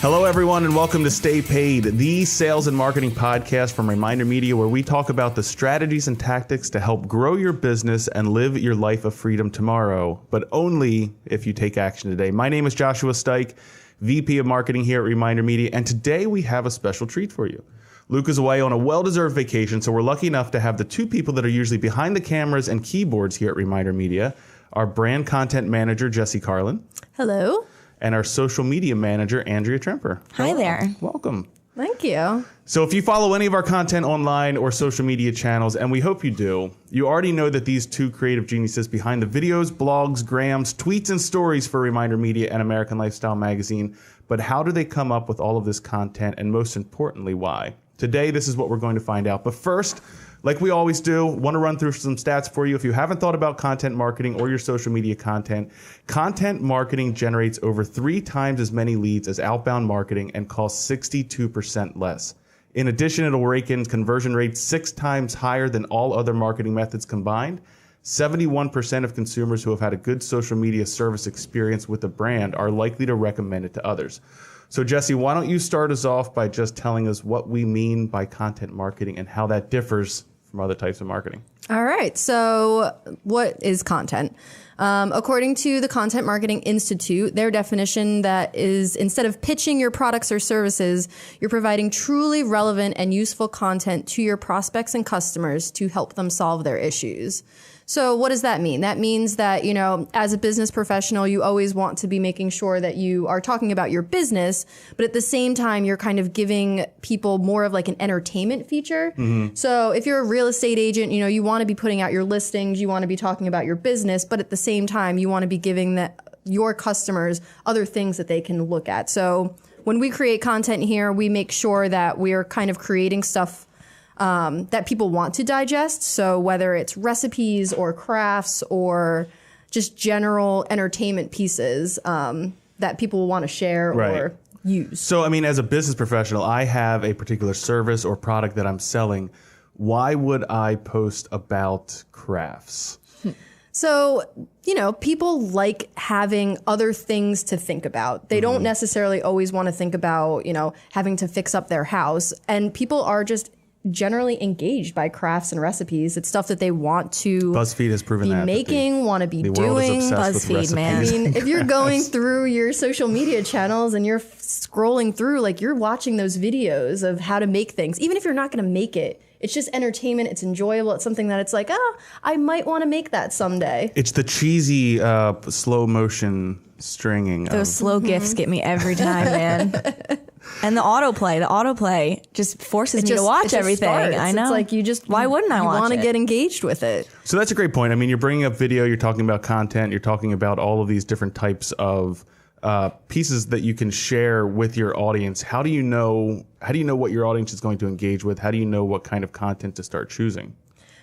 Hello, everyone, and welcome to Stay Paid, the sales and marketing podcast from ReminderMedia, where we talk about the strategies and tactics to help grow your business and live your life of freedom tomorrow, but only if you take action today. My name is Joshua Stike, VP of Marketing here at ReminderMedia, and today we have a special treat for you. Luke is away on a well-deserved vacation, so we're lucky enough to have the two people that are usually behind the cameras and keyboards here at ReminderMedia, our brand content manager, Jesse Carlin. Hello. And our social media manager, Andrea Tremper. Hi there. Welcome. Thank you. So if you follow any of our content online or social media channels, and we hope you do, you already know that these two creative geniuses behind the videos, blogs, grams, tweets, and stories for ReminderMedia and American Lifestyle Magazine. But how do they come up with all of this content, and most importantly, why? Today, this is what we're going to find out. But first, like we always do, want to run through some stats for you. If you haven't thought about content marketing or your social media content marketing generates over 3 times as many leads as outbound marketing and costs 62% less. In addition, it'll rake in conversion rates 6 times higher than all other marketing methods combined. 71% of consumers who have had a good social media service experience with a brand are likely to recommend it to others. So Jesse, why don't you start us off by just telling us what we mean by content marketing and how that differs from other types of marketing. All right. So what is content? According to the Content Marketing Institute, their definition that is instead of pitching your products or services, you're providing truly relevant and useful content to your prospects and customers to help them solve their issues. So what does that mean? That means that, you know, as a business professional, you always want to be making sure that you are talking about your business, but at the same time, you're kind of giving people more of like an entertainment feature. Mm-hmm. So if you're a real estate agent, you know, you want to be putting out your listings, you want to be talking about your business, but at the same time, you want to be giving your customers other things that they can look at. So when we create content here, we make sure that we're kind of creating stuff that people want to digest. So whether it's recipes or crafts or just general entertainment pieces that people want to share or use. So, I mean, as a business professional, I have a particular service or product that I'm selling. Why would I post about crafts? So, you know, people like having other things to think about. They don't necessarily always want to think about, you know, having to fix up their house. And people are just generally engaged by crafts and recipes. It's stuff that they want to BuzzFeed has proven be that making, want to be doing. BuzzFeed, man. I mean, if you're going through your social media channels and you're scrolling through, like you're watching those videos of how to make things, even if you're not going to make it, it's just entertainment. It's enjoyable. It's something that it's like, I might want to make that someday. It's the cheesy slow motion stringing. Those slow GIFs get me every time, man. And the autoplay just forces me to watch everything. I know. It's like you just, why wouldn't I watch it? You want to get engaged with it. So that's a great point. I mean, you're bringing up video, you're talking about content, you're talking about all of these different types of pieces that you can share with your audience. How do you know what your audience is going to engage with? How do you know what kind of content to start choosing?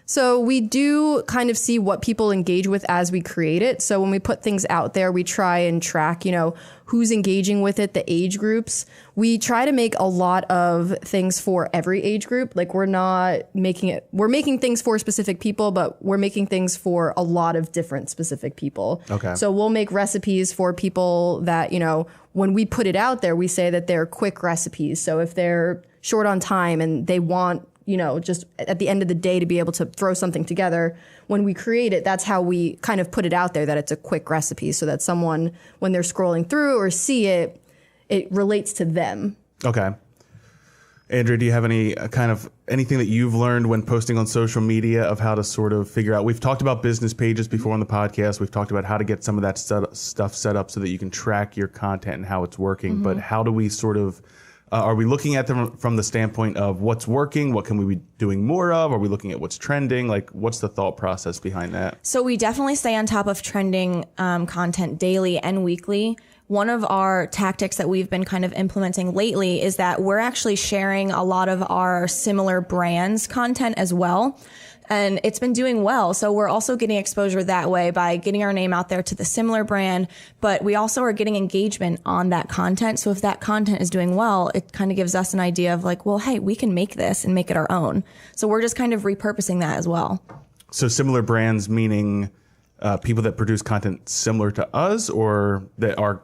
So we do kind of see what people engage with as we create it. So when we put things out there, we try and track, you know, who's engaging with it, the age groups. We try to make a lot of things for every age group. Like we're making things for specific people, but we're making things for a lot of different specific people. Okay. So we'll make recipes for people that, you know, when we put it out there, we say that they're quick recipes. So if they're short on time and they want, you know, just at the end of the day to be able to throw something together. When we create it, that's how we kind of put it out there, that it's a quick recipe so that someone, when they're scrolling through or see it, it relates to them. Okay. Andrea, do you have any anything that you've learned when posting on social media of how to sort of figure out? We've talked about business pages before on the podcast. We've talked about how to get some of that stuff set up so that you can track your content and how it's working. Mm-hmm. But how do we sort of... are we looking at them from the standpoint of what's working? What can we be doing more of? Are we looking at what's trending? Like, what's the thought process behind that? So we definitely stay on top of trending content daily and weekly. One of our tactics that we've been kind of implementing lately is that we're actually sharing a lot of our similar brands content as well. And it's been doing well. So we're also getting exposure that way by getting our name out there to the similar brand, but we also are getting engagement on that content. So if that content is doing well, it kind of gives us an idea of like, well, hey, we can make this and make it our own. So we're just kind of repurposing that as well. So similar brands meaning people that produce content similar to us, or that our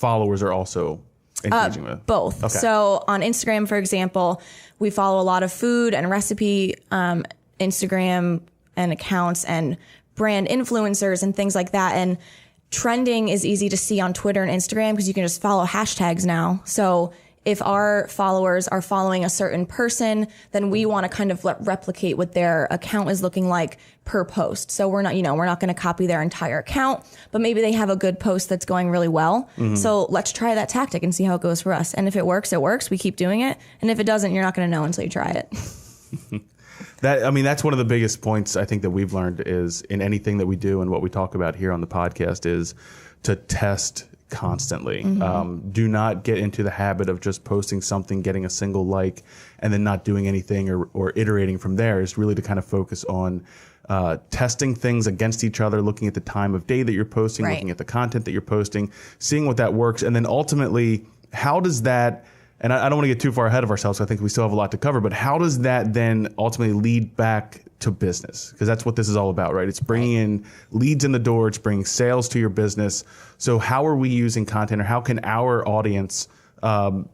followers are also engaging with? Both. Okay. So on Instagram, for example, we follow a lot of food and recipe Instagram and accounts and brand influencers and things like that. And trending is easy to see on Twitter and Instagram because you can just follow hashtags now. So if our followers are following a certain person, then we want to kind of replicate what their account is looking like per post. So we're not going to copy their entire account, but maybe they have a good post that's going really well. So let's try that tactic and see how it goes for us. And if it works, it works. We keep doing it. And if it doesn't, you're not going to know until you try it. That's one of the biggest points I think that we've learned is in anything that we do and what we talk about here on the podcast is to test constantly. Do not get into the habit of just posting something, getting a single like, and then not doing anything or iterating from there. Is really to kind of focus on testing things against each other, looking at the time of day that you're posting, looking at the content that you're posting, seeing what that works, and then ultimately, how does that, and I don't want to get too far ahead of ourselves, I think we still have a lot to cover, but how does that then ultimately lead back to business? Because that's what this is all about, right? It's bringing in leads in the door, it's bringing sales to your business. So how are we using content, or how can our audience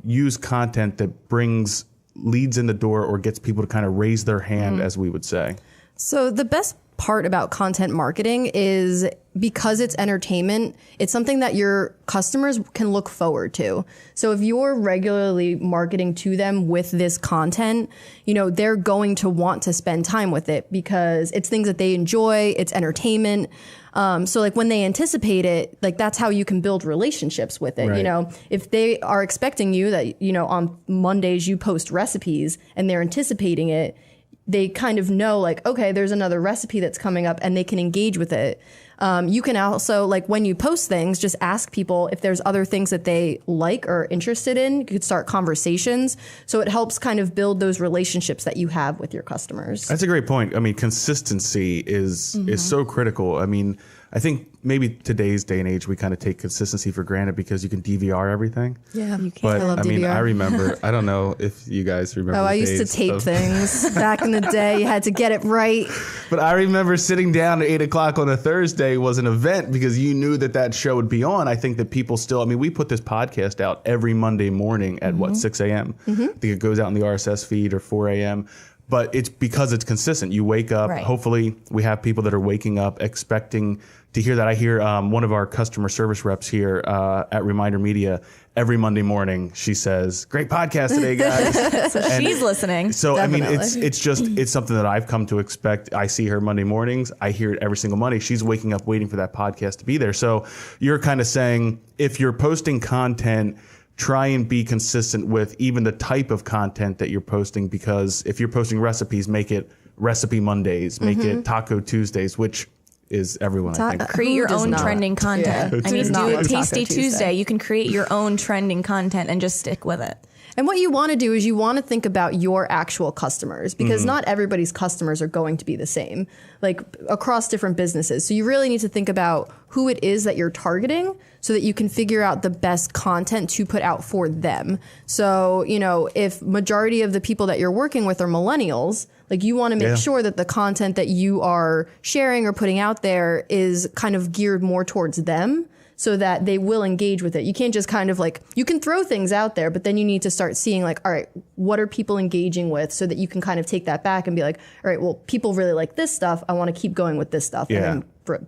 use content that brings leads in the door or gets people to kind of raise their hand, as we would say? So the best part about content marketing is because it's entertainment, it's something that your customers can look forward to. So if you're regularly marketing to them with this content, they're going to want to spend time with it because it's things that they enjoy, it's entertainment. So like when they anticipate it, like that's how you can build relationships with it. Right. If they are expecting you that, on Mondays you post recipes and they're anticipating it, they kind of know like, okay, there's another recipe that's coming up and they can engage with it. You can also, like when you post things, just ask people if there's other things that they like or interested in. You could start conversations. So it helps kind of build those relationships that you have with your customers. That's a great point. I mean, consistency is so critical. I mean, I think maybe today's day and age, we kind of take consistency for granted because you can DVR everything. Yeah, you can. But I love DVR. I remember, I don't know if you guys remember. Oh, I used to tape things back in the day. You had to get it right. But I remember sitting down at 8 o'clock on a Thursday was an event because you knew that show would be on. I think that people still, we put this podcast out every Monday morning at 6 a.m. I think it goes out in the RSS feed or 4 a.m. But it's because it's consistent. You wake up, hopefully we have people that are waking up expecting to hear that. I hear one of our customer service reps here at ReminderMedia every Monday morning. She says, "Great podcast today, guys." So she's listening. So definitely. It's something that I've come to expect. I see her Monday mornings. I hear it every single Monday. She's waking up waiting for that podcast to be there. So you're kind of saying if you're posting content, try and be consistent with even the type of content that you're posting, because if you're posting recipes, make it Recipe Mondays, make it Taco Tuesdays, which is everyone, I think. Create your own trending content. Yeah. Do Tasty Tuesday. You can create your own trending content and just stick with it. And what you want to do is you want to think about your actual customers, because not everybody's customers are going to be the same, like across different businesses. So you really need to think about who it is that you're targeting so that you can figure out the best content to put out for them. So, if majority of the people that you're working with are millennials, like you want to make sure that the content that you are sharing or putting out there is kind of geared more towards them, so that they will engage with it. You can't just kind of like, you can throw things out there, but then you need to start seeing like, all right, what are people engaging with, so that you can kind of take that back and be like, all right, well, people really like this stuff. I want to keep going with this stuff and then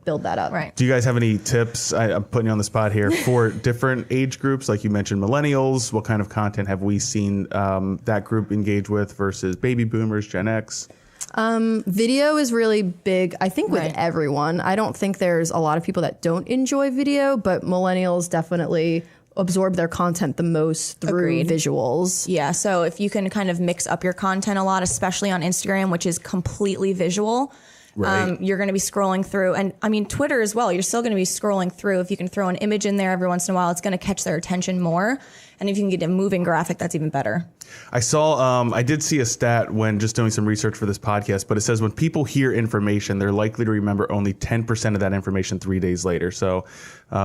build that up. Right. Do you guys have any tips? I'm putting you on the spot here for different age groups. Like you mentioned millennials, what kind of content have we seen that group engage with versus baby boomers, Gen X? Video is really big, I think, with everyone. I don't think there's a lot of people that don't enjoy video, but millennials definitely absorb their content the most through visuals. Yeah, so if you can kind of mix up your content a lot, especially on Instagram, which is completely visual, you're going to be scrolling through. And Twitter as well, you're still going to be scrolling through. If you can throw an image in there every once in a while, it's going to catch their attention more. And if you can get a moving graphic, that's even better. I did see a stat when just doing some research for this podcast, but it says when people hear information, they're likely to remember only 10% of that information 3 days later. So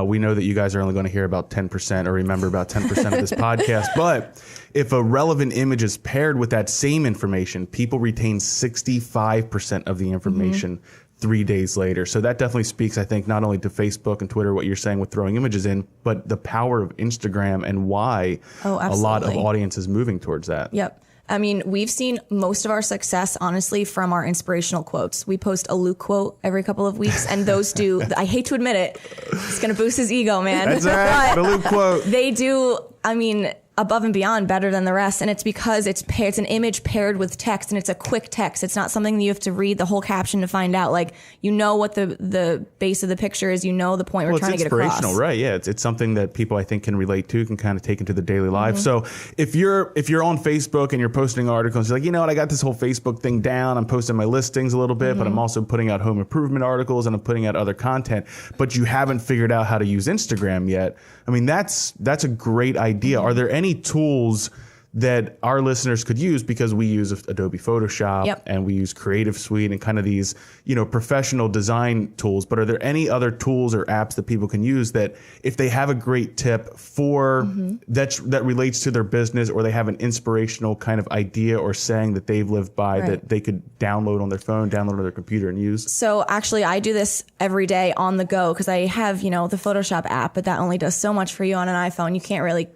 we know that you guys are only going to hear about 10% or remember about 10% of this podcast. But if a relevant image is paired with that same information, people retain 65% of the information 3 days later. So that definitely speaks, I think, not only to Facebook and Twitter, what you're saying with throwing images in, but the power of Instagram and why a lot of audience is moving towards that. Yep. I mean, we've seen most of our success, honestly, from our inspirational quotes. We post a Luke quote every couple of weeks, and those do, I hate to admit it, it's going to boost his ego, man. That's right, the Luke quote. They do, I mean, above and beyond better than the rest. And it's because it's an image paired with text, and it's a quick text. It's not something that you have to read the whole caption to find out. Like, you know what the base of the picture is, you know the point we're trying to get across. It's inspirational, right? Yeah, it's something that people, I think, can relate to, can kind of take into the daily life. So if you're on Facebook and you're posting articles, you're like, you know what, I got this whole Facebook thing down. I'm posting my listings a little bit, but I'm also putting out home improvement articles and I'm putting out other content, but you haven't figured out how to use Instagram yet. I mean, that's a great idea. Are there any tools that our listeners could use, because we use Adobe Photoshop and we use Creative Suite and kind of these, professional design tools, but are there any other tools or apps that people can use that if they have a great tip for that relates to their business, or they have an inspirational kind of idea or saying that they've lived by that they could download on their phone, download on their computer and use? So actually I do this every day on the go, because I have, the Photoshop app, but that only does so much for you on an iPhone. You can't really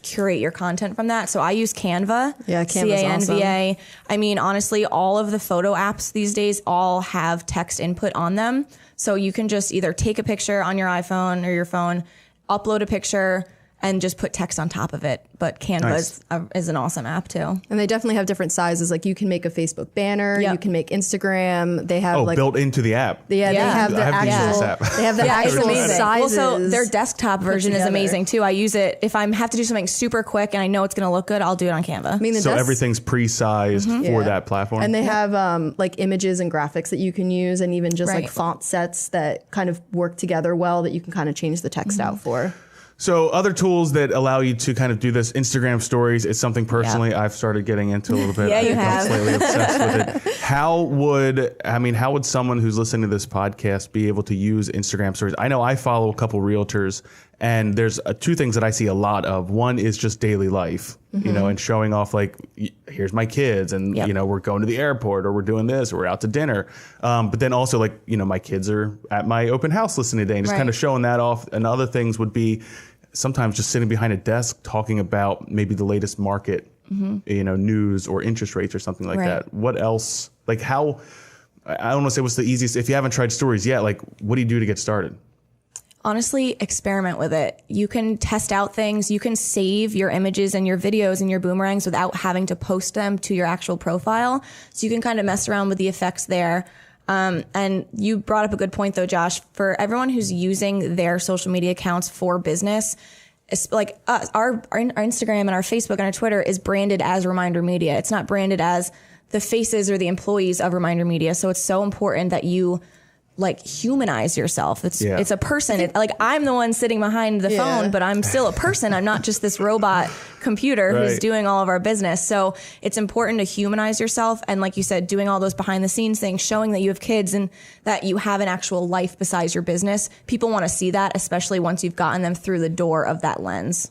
curate your content from that. So I use Canva. Yeah, Canva's Canva. awesome. I mean, honestly, all of the photo apps these days all have text input on them. So you can just either take a picture on your iPhone or your phone, upload a picture, and just put text on top of it. But Canva is an awesome app too. And they definitely have different sizes. Like, you can make a Facebook banner, you can make Instagram. They have built into the app. They have the actual. They have the actual sizes. Well, so their desktop version is amazing too. I use it if I have to do something super quick and I know it's going to look good. I'll do it on Canva. I mean, so everything's pre-sized for that platform. And they have like images and graphics that you can use, and even just like font sets that kind of work together well, that you can kind of change the text out for. So other tools that allow you to kind of do this, Instagram stories, is something personally I've started getting into a little bit. Yeah, you have. I'm slightly obsessed with it. How would someone who's listening to this podcast be able to use Instagram stories? I know I follow a couple realtors, and there's two things that I see a lot of. One is just daily life, and showing off, like, here's my kids, and we're going to the airport, or we're doing this, or we're out to dinner. But then also, like, my kids are at my open house listening today, and just kind of showing that off. And other things would be sometimes just sitting behind a desk talking about maybe the latest market, news or interest rates or something like that. What else? Like, how? I don't want to say what's the easiest. If you haven't tried stories yet, like, what do you do to get started? Honestly, experiment with it. You can test out things. You can save your images and your videos and your boomerangs without having to post them to your actual profile. So you can kind of mess around with the effects there. And you brought up a good point though, Josh, for everyone who's using their social media accounts for business. It's like us, our Instagram and our Facebook and our Twitter is branded as Reminder Media. It's not branded as the faces or the employees of Reminder Media. So it's so important that you humanize yourself. It's a person. Like, I'm the one sitting behind the phone, but I'm still a person. I'm not just this robot computer who's doing all of our business. So it's important to humanize yourself. And like you said, doing all those behind the scenes things, showing that you have kids and that you have an actual life besides your business. People want to see that, especially once you've gotten them through the door of that lens.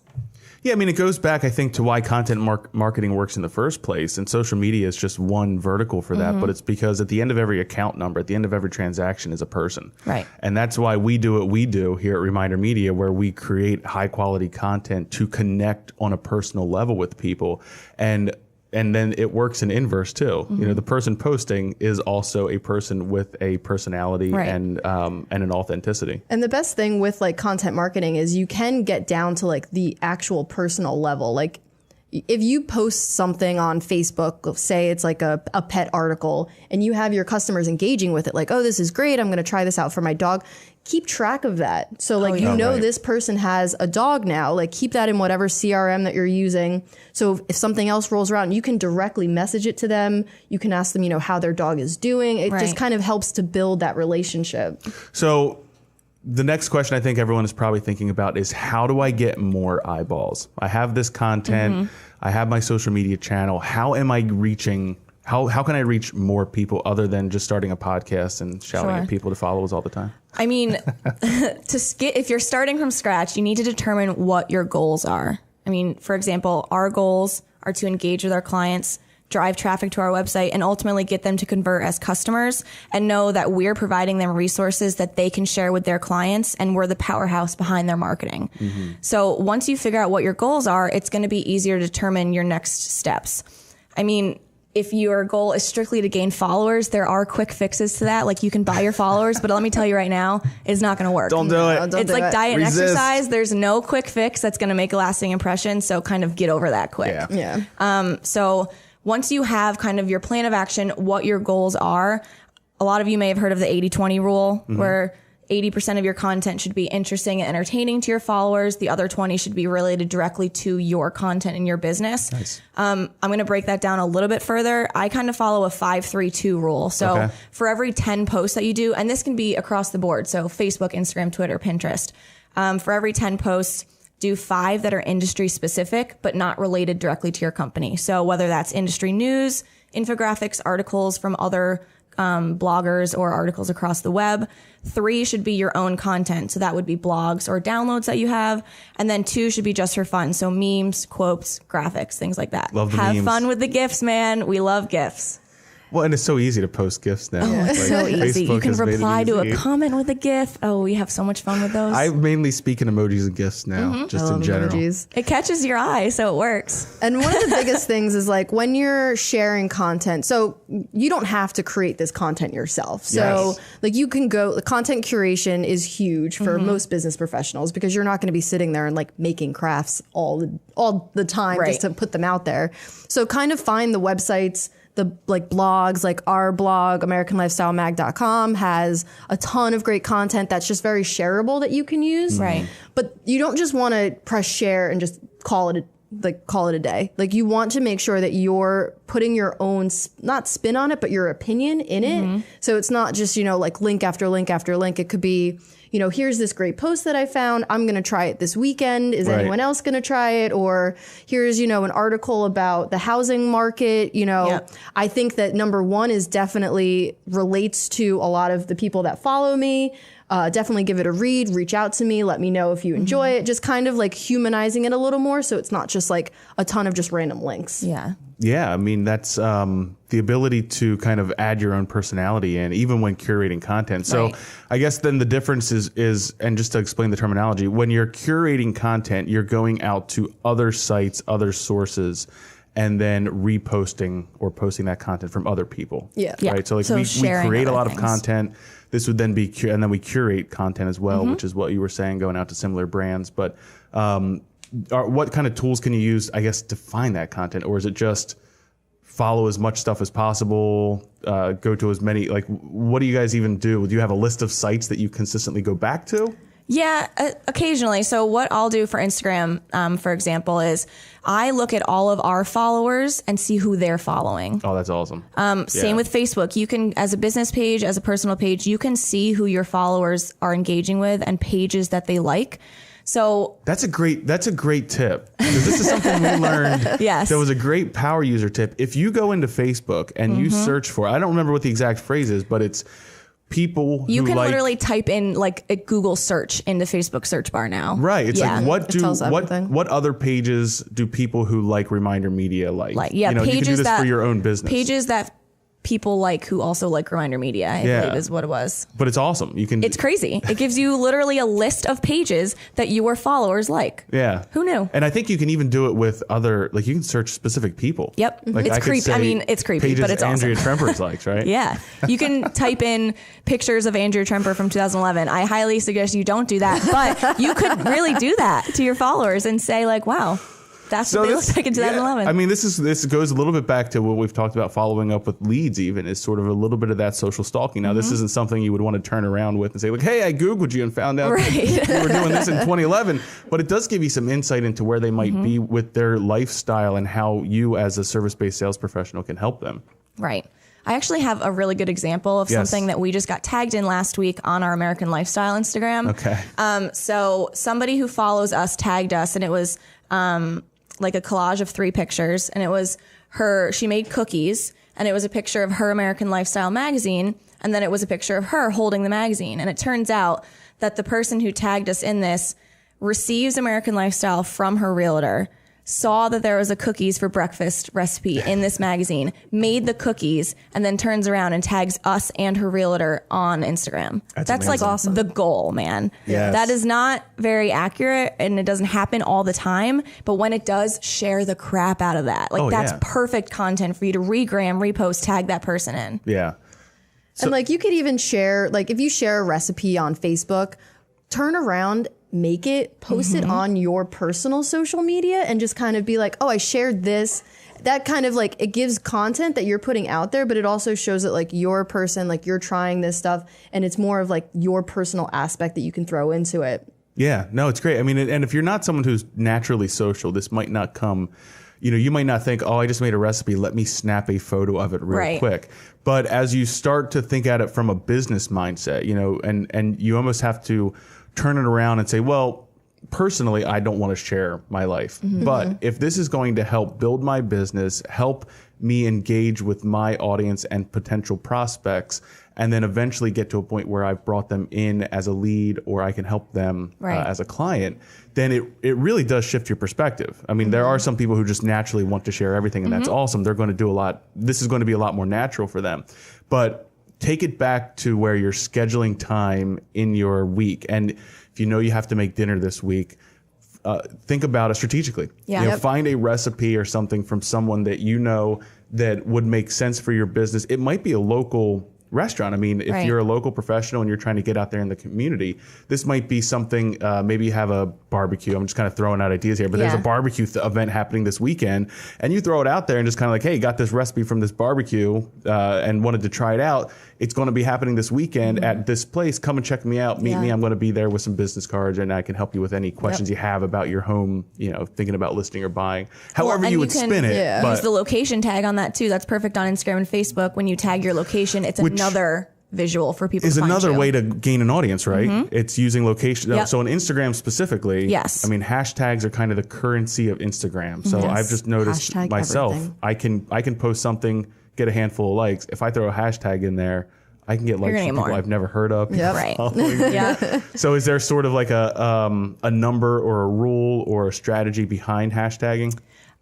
Yeah, I mean, it goes back, I think, to why content marketing works in the first place. And social media is just one vertical for that. But it's because at the end of every account number, at the end of every transaction is a person. Right. And that's why we do what we do here at Reminder Media, where we create high quality content to connect on a personal level with people. And then it works in inverse too. The person posting is also a person with a personality and an authenticity. And the best thing with like content marketing is you can get down to like the actual personal level. Like, if you post something on Facebook, say it's like a pet article, and you have your customers engaging with it, like, oh, this is great, I'm going to try this out for my dog. Keep track of that. So like, this person has a dog now, like, keep that in whatever CRM that you're using. So if something else rolls around, you can directly message it to them. You can ask them, how their dog is doing. It just kind of helps to build that relationship. So the next question I think everyone is probably thinking about is, how do I get more eyeballs? I have this content. I have my social media channel. How am I reaching? How can I reach more people other than just starting a podcast and shouting at people to follow us all the time? I mean, if you're starting from scratch, you need to determine what your goals are. I mean, for example, our goals are to engage with our clients, drive traffic to our website, and ultimately get them to convert as customers and know that we're providing them resources that they can share with their clients, and we're the powerhouse behind their marketing. So once you figure out what your goals are, it's going to be easier to determine your next steps. I mean, if your goal is strictly to gain followers, there are quick fixes to that. Like, you can buy your followers, but let me tell you right now, it's not going to work. Don't do it. It's like diet and Resist. exercise. There's no quick fix that's going to make a lasting impression. So kind of get over that quick. So once you have kind of your plan of action, what your goals are, a lot of you may have heard of the 80-20 rule, where 80% of your content should be interesting and entertaining to your followers. The other 20 should be related directly to your content and your business. Nice. I'm going to break that down a little bit further. I kind of follow a 5-3-2 rule. So for every 10 posts that you do, and this can be across the board, so Facebook, Instagram, Twitter, Pinterest, for every 10 posts, do 5 that are industry specific, but not related directly to your company. So whether that's industry news, infographics, articles from other bloggers or articles across the web. 3 should be your own content. So that would be blogs or downloads that you have. And then 2 should be just for fun. So memes, quotes, graphics, things like that. Love the Have memes. fun with the GIFs, man. We love GIFs. Well, and it's so easy to post GIFs now. Oh, it's so easy. You Facebook can has made it reply to a easy. comment with a GIF. Oh, we have so much fun with those. I mainly speak in emojis and GIFs now, just in general. Emojis. It catches your eye, so it works. And one of the biggest things is like when you're sharing content, so you don't have to create this content yourself. So like you can go, the content curation is huge for most business professionals because you're not going to be sitting there and like making crafts all the time just to put them out there. So kind of find the websites, the like blogs, like our blog, AmericanLifestyleMag.com has a ton of great content that's just very shareable that you can use. Right. But you don't just want to press share and just call it a day. Like you want to make sure that you're putting your own, not spin on it, but your opinion in it. So it's not just, like link after link after link. It could be, here's this great post that I found. I'm going to try it this weekend. Is anyone else going to try it? Or here's, an article about the housing market. I think that number one is definitely relates to a lot of the people that follow me. Definitely give it a read, reach out to me, let me know if you enjoy it. Just kind of like humanizing it a little more. So it's not just like a ton of just random links. Yeah. Yeah, I mean, that's the ability to kind of add your own personality in, even when curating content. So I guess then the difference is, and just to explain the terminology, when you're curating content, you're going out to other sites, other sources, and then reposting or posting that content from other people. Yeah. Right. So like we create a lot of content. This would then be, and then we curate content as well, which is what you were saying, going out to similar brands. But what kind of tools can you use, I guess, to find that content? Or is it just follow as much stuff as possible, go to as many, like, what do you guys even do? Do you have a list of sites that you consistently go back to? Yeah, occasionally. So what I'll do for Instagram, for example, is I look at all of our followers and see who they're following. Oh, that's awesome. Same with Facebook. You can, as a business page, as a personal page, you can see who your followers are engaging with and pages that they like. So that's a great tip, because this is something we learned. Yes. There was a great power user tip. If you go into Facebook and you search for, I don't remember what the exact phrase is, but it's people you who can like, literally type in like a Google search in the Facebook search bar now. Right. It's like what other pages do people who like Reminder Media like? Pages you can do this that, for your own business. Pages that people like who also like Reminder Media, I believe is what it was. But it's awesome. It's crazy. It gives you literally a list of pages that your followers like. Yeah. Who knew? And I think you can even do it with other, like you can search specific people. Yep. Like It's creepy. I mean, it's creepy, but it's Andrea awesome. Tremper's likes, right? Yeah. You can type in pictures of Andrea Tremper from 2011. I highly suggest you don't do that, but you could really do that to your followers and say like, wow, that's what they looked like in 2011. Yeah. I mean, this goes a little bit back to what we've talked about, following up with leads even, is sort of a little bit of that social stalking. Now, this isn't something you would want to turn around with and say, like, hey, I Googled you and found out that you were doing this in 2011. But it does give you some insight into where they might be with their lifestyle and how you as a service-based sales professional can help them. Right. I actually have a really good example of something that we just got tagged in last week on our American Lifestyle Instagram. Okay. So somebody who follows us tagged us, and it was like a collage of 3 pictures, and it was she made cookies, and it was a picture of her American Lifestyle magazine, and then it was a picture of her holding the magazine. And it turns out that the person who tagged us in this receives American Lifestyle from her realtor, saw that there was a cookies for breakfast recipe in this magazine, made the cookies, and then turns around and tags us and her realtor on Instagram. That's like awesome. The goal, man. Yes. That is not very accurate, and it doesn't happen all the time. But when it does, share the crap out of that. Like that's perfect content for you to repost, tag that person in. Yeah. And like you could even share, like if you share a recipe on Facebook, turn around, make it, post it on your personal social media and just kind of be like, oh, I shared this. That kind of like, it gives content that you're putting out there, but it also shows that like you're a person, like you're trying this stuff, and it's more of like your personal aspect that you can throw into it. Yeah, no, it's great. I mean, and if you're not someone who's naturally social, this might not come, you might not think, oh, I just made a recipe, let me snap a photo of it real quick. But as you start to think at it from a business mindset, and you almost have to turn it around and say, well, personally, I don't want to share my life. But if this is going to help build my business, help me engage with my audience and potential prospects, and then eventually get to a point where I've brought them in as a lead or I can help them as a client, then it really does shift your perspective. I mean, there are some people who just naturally want to share everything, and that's awesome. They're going to do a lot. This is going to be a lot more natural for them. But take it back to where you're scheduling time in your week. And if you have to make dinner this week, think about it strategically. Yeah. Find a recipe or something from someone that that would make sense for your business. It might be a local restaurant. I mean, if you're a local professional and you're trying to get out there in the community, this might be something, maybe you have a barbecue. I'm just kind of throwing out ideas here, but there's a barbecue event happening this weekend, and you throw it out there and just kind of like, hey, got this recipe from this barbecue and wanted to try it out. It's going to be happening this weekend at this place. Come and check me out. Meet me. I'm going to be there with some business cards, and I can help you with any questions you have about your home, thinking about listing or buying. However you would spin it. Yeah. Use the location tag on that too. That's perfect on Instagram and Facebook. When you tag your location, it's another visual for people to find another you. way to gain an audience, right? It's using location. So on Instagram specifically, I mean, hashtags are kind of the currency of Instagram. So I've just noticed myself, everything. I can post something, get a handful of likes. If I throw a hashtag in there, I can get likes from people I've never heard of. So is there sort of like a number or a rule or a strategy behind hashtagging?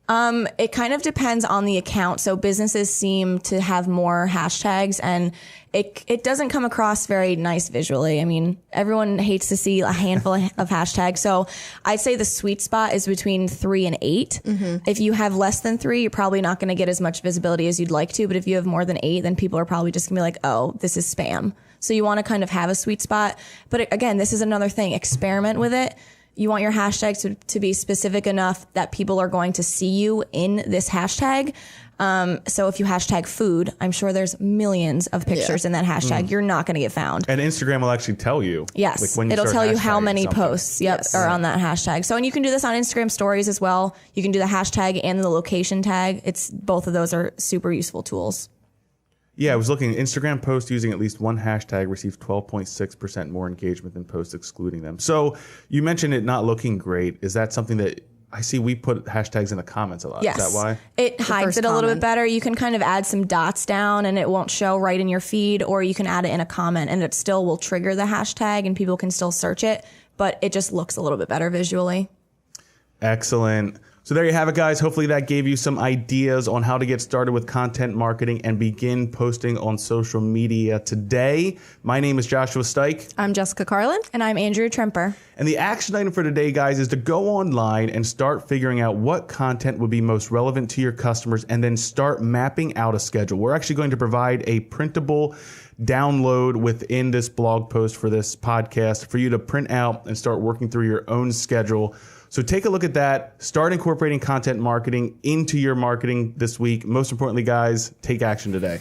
It kind of depends on the account. So businesses seem to have more hashtags, and it doesn't come across very nice visually. I mean, everyone hates to see a handful of hashtags. So I'd say the sweet spot is between 3 and 8. If you have less than 3, you're probably not going to get as much visibility as you'd like to. But if you have more than 8, then people are probably just gonna be like, oh, this is spam. So you want to kind of have a sweet spot. But again, this is another thing. Experiment with it. You want your hashtags to be specific enough that people are going to see you in this hashtag. So if you hashtag food, I'm sure there's millions of pictures in that hashtag. You're not going to get found. And Instagram will actually tell you. Yes. Like when it'll tell you how many something. posts are on that hashtag. So, and you can do this on Instagram stories as well. You can do the hashtag and the location tag. Both of those are super useful tools. Yeah, I was looking. Instagram posts using at least one hashtag received 12.6% more engagement than posts excluding them. So you mentioned it not looking great. Is that something that I see we put hashtags in the comments a lot? Yes. Is that why? It hides it a little bit better. You can kind of add some dots down and it won't show right in your feed, or you can add it in a comment and it still will trigger the hashtag and people can still search it, but it just looks a little bit better visually. Excellent. So there you have it, guys. Hopefully that gave you some ideas on how to get started with content marketing and begin posting on social media today. My name is Joshua Stike. I'm Jessica Carlin. And I'm Andrea Tremper. And the action item for today, guys, is to go online and start figuring out what content would be most relevant to your customers and then start mapping out a schedule. We're actually going to provide a printable download within this blog post for this podcast for you to print out and start working through your own schedule. So take a look at that. Start incorporating content marketing into your marketing this week. Most importantly, guys, take action today.